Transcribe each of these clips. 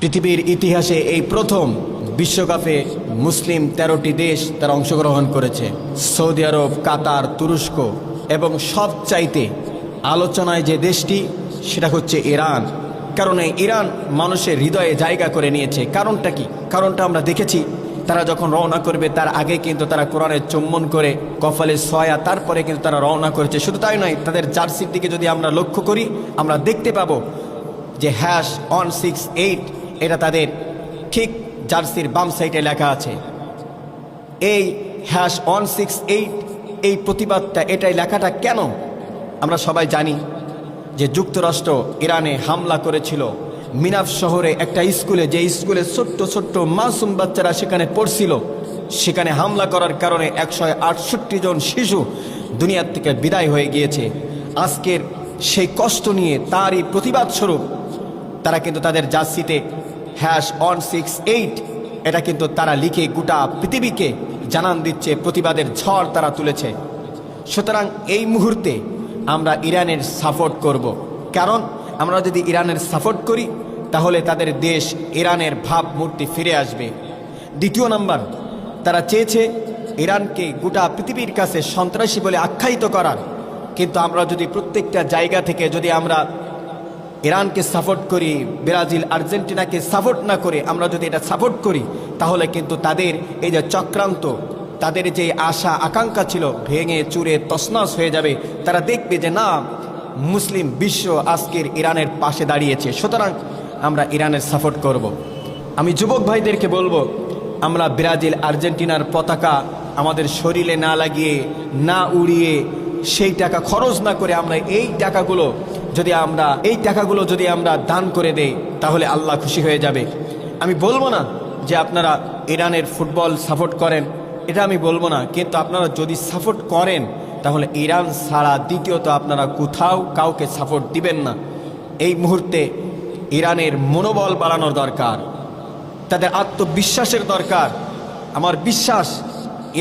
পৃথিবীর ইতিহাসে এই প্রথম বিশ্বকাপে মুসলিম 13টি দেশ তারা অংশগ্রহণ করেছে। সৌদি আরব, কাতার, তুরস্ক এবং সবচাইতে আলোচনায় যে দেশটি সেটা হচ্ছে ইরান। কারণ এই ইরান মানুষের হৃদয়ে জায়গা করে নিয়েছে। কারণটা কি? কারণটা আমরা দেখেছি, তারা যখন রওনা করবে তার আগে কিন্তু তারা কোরআনের চুম্বন করে কপালে সয়া, তারপরে কিন্তু তারা রওনা করেছে। শুধু তাই নয়, তাদের জার্সির দিকে যদি আমরা লক্ষ্য করি আমরা দেখতে পাবো যে #168 এটা তাদের ঠিক জার্সির বাম সাইডে লেখা আছে। এই #168 এই প্রতিবাদটা, এটাই লেখাটা কেন আমরা সবাই জানি যে যুক্তরাষ্ট্র ইরানে হামলা করেছিল মিনাফ শহরে একটা স্কুলে, যে স্কুলে ছোট্ট ছোট্ট মাসুম বাচ্চারা সেখানে পড়ছিল। সেখানে হামলা করার কারণে 168 জন শিশু দুনিয়ার থেকে বিদায় হয়ে গিয়েছে। আজকের সেই কষ্ট নিয়ে তারই প্রতিবাদ স্বরূপ তারা কিন্তু তাদের জার্সিতে #168 এটা কিন্তু তারা লিখে গোটা পৃথিবীকে জানান দিচ্ছে, প্রতিবাদের ঝড় তারা তুলেছে। সুতরাং এই মুহূর্তে আমরা ইরানের সাপোর্ট করব। কারণ আমরা যদি ইরানের সাপোর্ট করি তাহলে তাদের দেশ ইরানের ভাবমূর্তি ফিরে আসবে। দ্বিতীয় নাম্বার, তারা চেয়েছে ইরানকে গোটা পৃথিবীর কাছে সন্ত্রাসী বলে আখ্যায়িত করার। কিন্তু আমরা যদি প্রত্যেকটা জায়গা থেকে যদি আমরা ইরানকে সাপোর্ট করি, ব্রাজিল, আর্জেন্টিনাকে সাপোর্ট না করে আমরা যদি এটা সাপোর্ট করি, তাহলে কিন্তু তাদের এই যে চক্রান্ত, তাদের যে আশা আকাঙ্ক্ষা ছিল ভেঙে চুরে তছনছ হয়ে যাবে। তারা দেখবে যে না, মুসলিম বিশ্ব আজকের ইরানের পাশে দাঁড়িয়েছে, সুতরাং আমরা ইরানের সাপোর্ট করব। আমি যুবক ভাইদেরকে বলবো, আমরা ব্রাজিল, আর্জেন্টিনার পতাকা আমাদের শরীরে না লাগিয়ে, না উড়িয়ে, সেই টাকা খরচ না করে আমরা এই টাকাগুলো যদি আমরা দান করে দেই তাহলে আল্লাহ খুশি হয়ে যাবে। আমি বলবো না যে আপনারা ইরানের ফুটবল সাপোর্ট করেন, এটা আমি বলবো না, কিন্তু আপনারা যদি সাপোর্ট করেন তাহলে ইরান ছাড়া দ্বিতীয়ত আপনারা কোথাও কাউকে সাপোর্ট দিবেন না। এই মুহূর্তে ইরানের মনোবল বাড়ানোর দরকার, তাদের আত্মবিশ্বাসের দরকার। আমার বিশ্বাস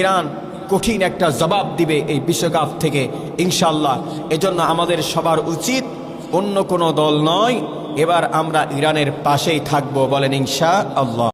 ইরান কঠিন একটা জবাব দিবে এই বিশ্বকাপ থেকে ইনশাআল্লাহ। এজন্য আমাদের সবার উচিত অন্য কোনো দল নয়, এবার আমরা ইরানের পাশেই থাকবো, বলেন ইনশাআল্লাহ।